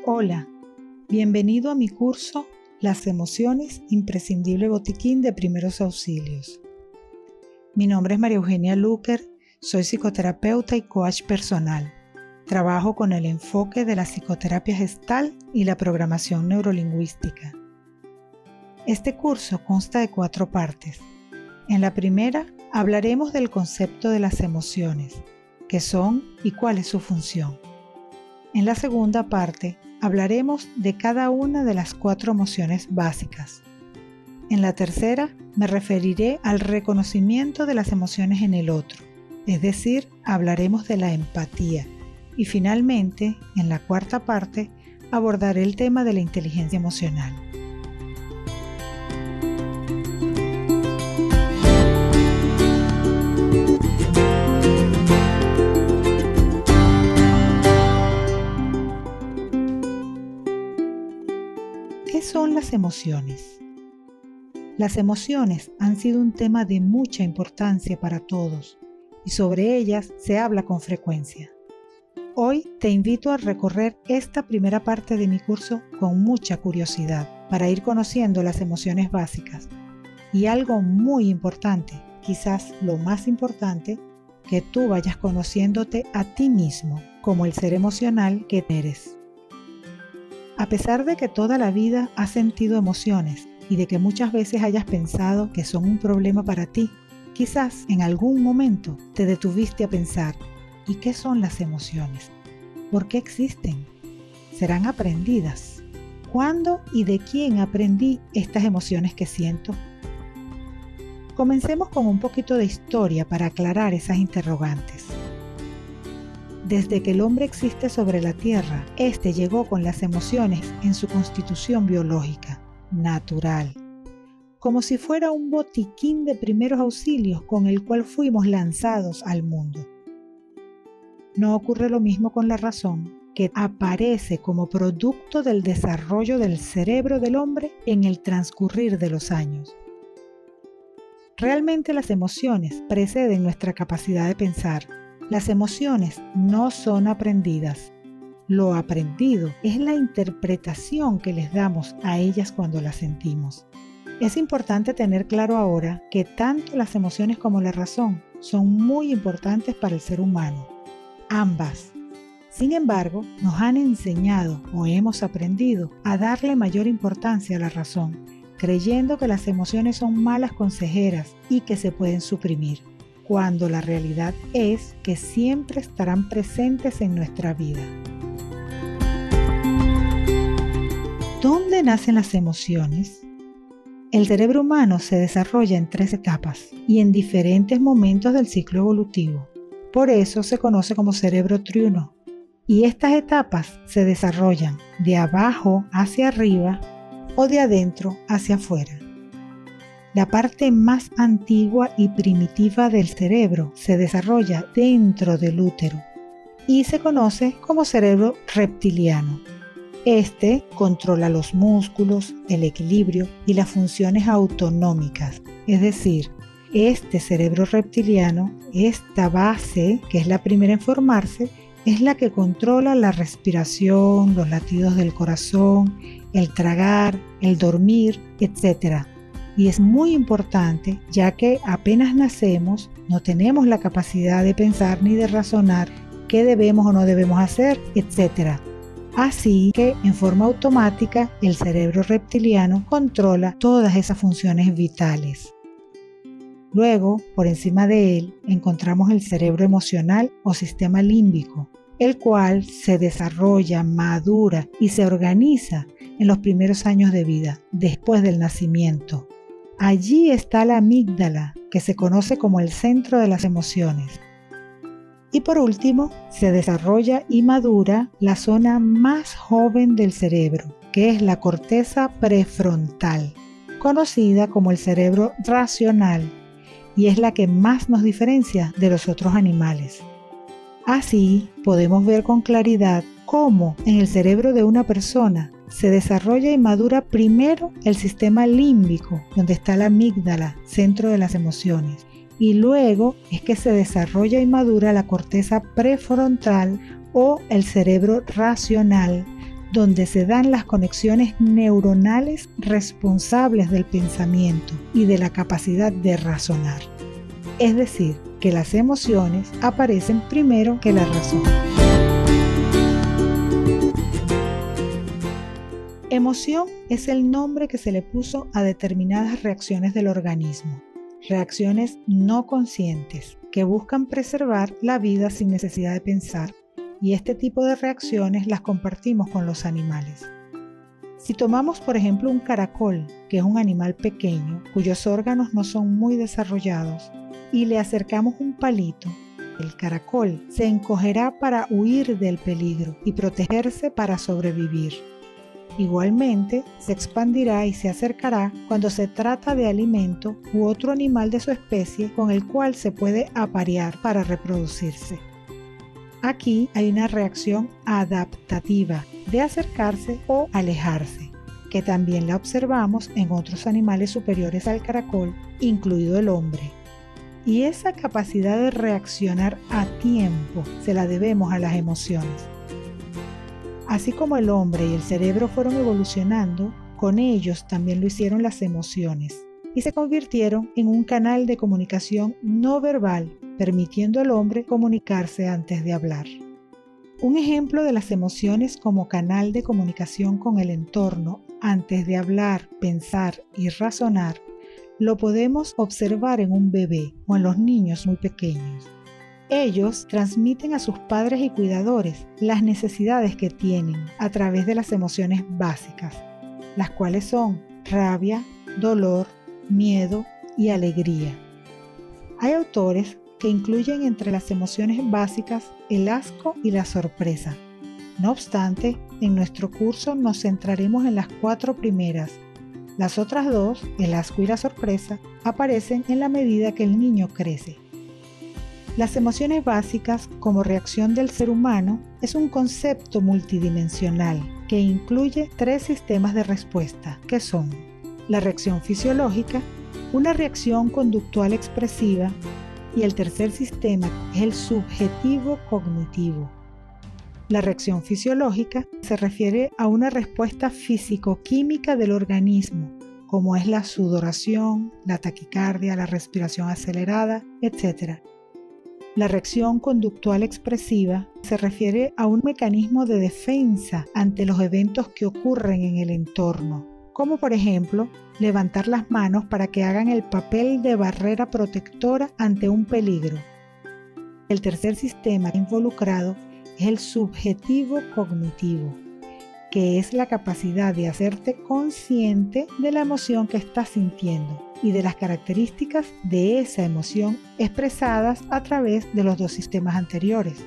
Hola, bienvenido a mi curso Las emociones, imprescindible botiquín de primeros auxilios. Mi nombre es María Eugenia Luker, soy psicoterapeuta y coach personal. Trabajo con el enfoque de la psicoterapia gestal y la programación neurolingüística. Este curso consta de 4 partes. En la primera hablaremos del concepto de las emociones, qué son y cuál es su función. En la segunda parte hablaremos de cada una de las 4 emociones básicas. En la tercera me referiré al reconocimiento de las emociones en el otro, es decir, hablaremos de la empatía. Y finalmente, en la cuarta parte, abordaré el tema de la inteligencia emocional. ¿Qué son las emociones? Las emociones han sido un tema de mucha importancia para todos y sobre ellas se habla con frecuencia. Hoy te invito a recorrer esta primera parte de mi curso con mucha curiosidad para ir conociendo las emociones básicas y algo muy importante, quizás lo más importante, que tú vayas conociéndote a ti mismo como el ser emocional que eres. A pesar de que toda la vida has sentido emociones y de que muchas veces hayas pensado que son un problema para ti, quizás en algún momento te detuviste a pensar, ¿y qué son las emociones? ¿Por qué existen? ¿Serán aprendidas? ¿Cuándo y de quién aprendí estas emociones que siento? Comencemos con un poquito de historia para aclarar esas interrogantes. Desde que el hombre existe sobre la Tierra, éste llegó con las emociones en su constitución biológica, natural, como si fuera un botiquín de primeros auxilios con el cual fuimos lanzados al mundo. No ocurre lo mismo con la razón, que aparece como producto del desarrollo del cerebro del hombre en el transcurrir de los años. Realmente las emociones preceden nuestra capacidad de pensar. Las emociones no son aprendidas. Lo aprendido es la interpretación que les damos a ellas cuando las sentimos. Es importante tener claro ahora que tanto las emociones como la razón son muy importantes para el ser humano. Ambas. Sin embargo, nos han enseñado o hemos aprendido a darle mayor importancia a la razón, creyendo que las emociones son malas consejeras y que se pueden suprimir, cuando la realidad es que siempre estarán presentes en nuestra vida. ¿Dónde nacen las emociones? El cerebro humano se desarrolla en 3 etapas y en diferentes momentos del ciclo evolutivo. Por eso se conoce como cerebro triuno. Y estas etapas se desarrollan de abajo hacia arriba o de adentro hacia afuera. La parte más antigua y primitiva del cerebro se desarrolla dentro del útero y se conoce como cerebro reptiliano. Este controla los músculos, el equilibrio y las funciones autonómicas. Es decir, este cerebro reptiliano, esta base, que es la primera en formarse, es la que controla la respiración, los latidos del corazón, el tragar, el dormir, etc. Y es muy importante, ya que apenas nacemos, no tenemos la capacidad de pensar ni de razonar qué debemos o no debemos hacer, etc. Así que, en forma automática, el cerebro reptiliano controla todas esas funciones vitales. Luego, por encima de él, encontramos el cerebro emocional o sistema límbico, el cual se desarrolla, madura y se organiza en los primeros años de vida, después del nacimiento. Allí está la amígdala, que se conoce como el centro de las emociones. Y por último, se desarrolla y madura la zona más joven del cerebro, que es la corteza prefrontal, conocida como el cerebro racional, y es la que más nos diferencia de los otros animales. Así, podemos ver con claridad cómo en el cerebro de una persona se desarrolla y madura primero el sistema límbico, donde está la amígdala, centro de las emociones, y luego es que se desarrolla y madura la corteza prefrontal o el cerebro racional, donde se dan las conexiones neuronales responsables del pensamiento y de la capacidad de razonar. Es decir, que las emociones aparecen primero que la razón. Emoción es el nombre que se le puso a determinadas reacciones del organismo, reacciones no conscientes que buscan preservar la vida sin necesidad de pensar, y este tipo de reacciones las compartimos con los animales. Si tomamos por ejemplo un caracol, que es un animal pequeño cuyos órganos no son muy desarrollados, y le acercamos un palito, el caracol se encogerá para huir del peligro y protegerse para sobrevivir. Igualmente, se expandirá y se acercará cuando se trata de alimento u otro animal de su especie con el cual se puede aparear para reproducirse. Aquí hay una reacción adaptativa de acercarse o alejarse, que también la observamos en otros animales superiores al caracol, incluido el hombre. Y esa capacidad de reaccionar a tiempo se la debemos a las emociones. Así como el hombre y el cerebro fueron evolucionando, con ellos también lo hicieron las emociones y se convirtieron en un canal de comunicación no verbal, permitiendo al hombre comunicarse antes de hablar. Un ejemplo de las emociones como canal de comunicación con el entorno antes de hablar, pensar y razonar lo podemos observar en un bebé o en los niños muy pequeños. Ellos transmiten a sus padres y cuidadores las necesidades que tienen a través de las emociones básicas, las cuales son rabia, dolor, miedo y alegría. Hay autores que incluyen entre las emociones básicas el asco y la sorpresa. No obstante, en nuestro curso nos centraremos en las 4 primeras. Las otras 2, el asco y la sorpresa, aparecen en la medida que el niño crece. Las emociones básicas, como reacción del ser humano, es un concepto multidimensional que incluye 3 sistemas de respuesta, que son la reacción fisiológica, una reacción conductual expresiva y el tercer sistema es el subjetivo cognitivo. La reacción fisiológica se refiere a una respuesta físico-química del organismo, como es la sudoración, la taquicardia, la respiración acelerada, etc. La reacción conductual expresiva se refiere a un mecanismo de defensa ante los eventos que ocurren en el entorno, como por ejemplo levantar las manos para que hagan el papel de barrera protectora ante un peligro. El tercer sistema involucrado es el subjetivo cognitivo, que es la capacidad de hacerte consciente de la emoción que estás sintiendo y de las características de esa emoción expresadas a través de los 2 sistemas anteriores.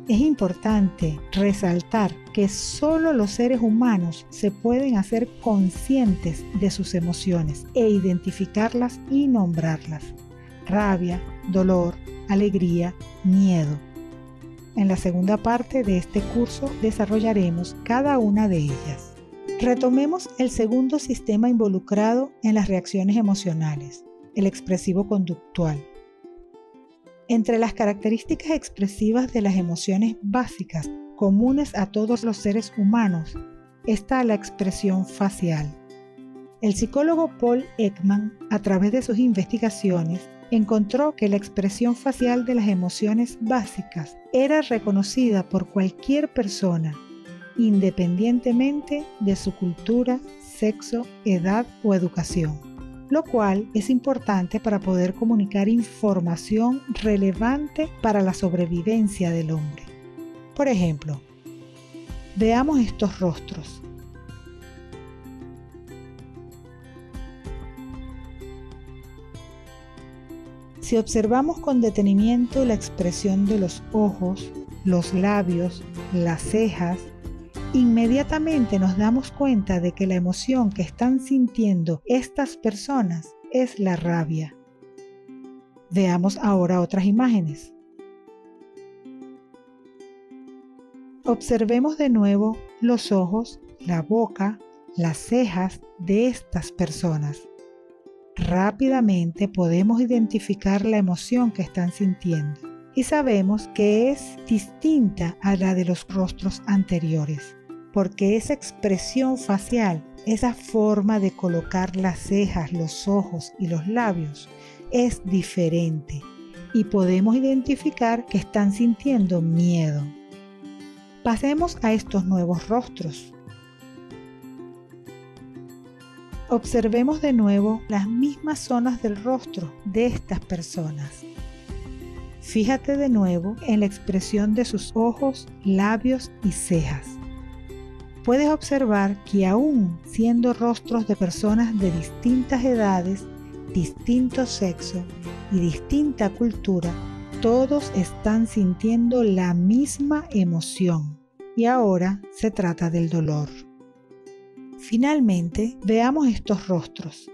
Es importante resaltar que solo los seres humanos se pueden hacer conscientes de sus emociones e identificarlas y nombrarlas: rabia, dolor, alegría, miedo. En la segunda parte de este curso desarrollaremos cada una de ellas. Retomemos el segundo sistema involucrado en las reacciones emocionales, el expresivo conductual. Entre las características expresivas de las emociones básicas comunes a todos los seres humanos está la expresión facial. El psicólogo Paul Ekman, a través de sus investigaciones, encontró que la expresión facial de las emociones básicas era reconocida por cualquier persona, independientemente de su cultura, sexo, edad o educación, lo cual es importante para poder comunicar información relevante para la sobrevivencia del hombre. Por ejemplo, veamos estos rostros. Si observamos con detenimiento la expresión de los ojos, los labios, las cejas, inmediatamente nos damos cuenta de que la emoción que están sintiendo estas personas es la rabia. Veamos ahora otras imágenes. Observemos de nuevo los ojos, la boca, las cejas de estas personas. Rápidamente podemos identificar la emoción que están sintiendo. y sabemos que es distinta a la de los rostros anteriores, porque esa expresión facial, esa forma de colocar las cejas, los ojos y los labios es diferente y podemos identificar que están sintiendo miedo. Pasemos a estos nuevos rostros. Observemos de nuevo las mismas zonas del rostro de estas personas. Fíjate de nuevo en la expresión de sus ojos, labios y cejas. Puedes observar que aún siendo rostros de personas de distintas edades, distinto sexo y distinta cultura, todos están sintiendo la misma emoción. Y ahora se trata del dolor. Finalmente, veamos estos rostros.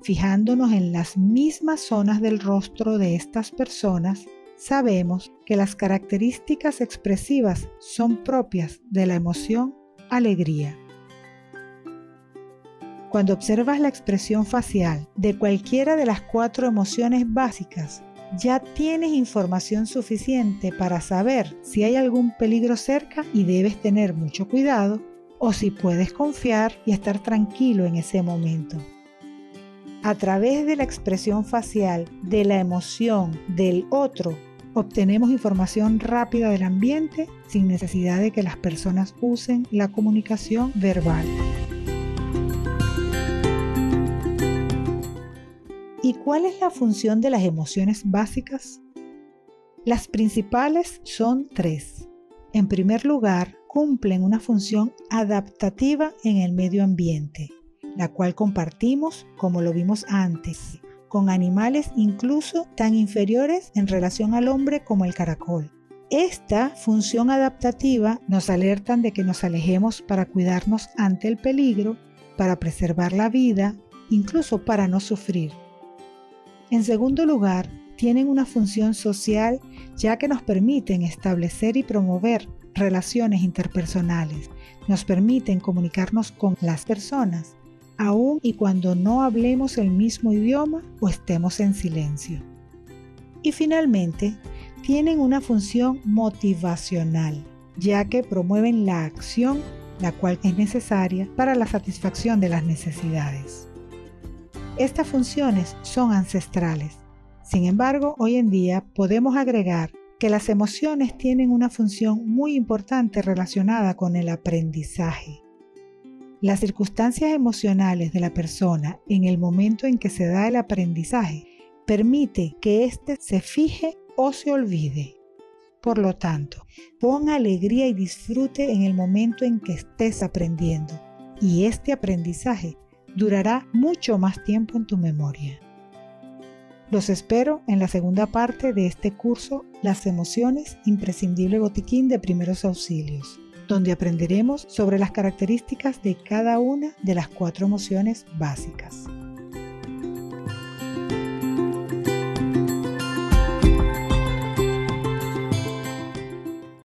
Fijándonos en las mismas zonas del rostro de estas personas, sabemos que las características expresivas son propias de la emoción alegría. Cuando observas la expresión facial de cualquiera de las 4 emociones básicas, ya tienes información suficiente para saber si hay algún peligro cerca y debes tener mucho cuidado, o si puedes confiar y estar tranquilo en ese momento. A través de la expresión facial, de la emoción del otro, obtenemos información rápida del ambiente sin necesidad de que las personas usen la comunicación verbal. ¿Y cuál es la función de las emociones básicas? Las principales son 3. En primer lugar, cumplen una función adaptativa en el medio ambiente, la cual compartimos, como lo vimos antes, con animales incluso tan inferiores en relación al hombre como el caracol. Esta función adaptativa nos alerta de que nos alejemos para cuidarnos ante el peligro, para preservar la vida, incluso para no sufrir. En segundo lugar, tienen una función social ya que nos permiten establecer y promover relaciones interpersonales, nos permiten comunicarnos con las personas, aun y cuando no hablemos el mismo idioma o estemos en silencio. Y finalmente, tienen una función motivacional, ya que promueven la acción, la cual es necesaria para la satisfacción de las necesidades. Estas funciones son ancestrales. Sin embargo, hoy en día podemos agregar que las emociones tienen una función muy importante relacionada con el aprendizaje. Las circunstancias emocionales de la persona en el momento en que se da el aprendizaje permite que éste se fije o se olvide. Por lo tanto, pon alegría y disfrute en el momento en que estés aprendiendo, y este aprendizaje durará mucho más tiempo en tu memoria. Los espero en la segunda parte de este curso Las emociones, imprescindible botiquín de primeros auxilios, donde aprenderemos sobre las características de cada una de las 4 emociones básicas.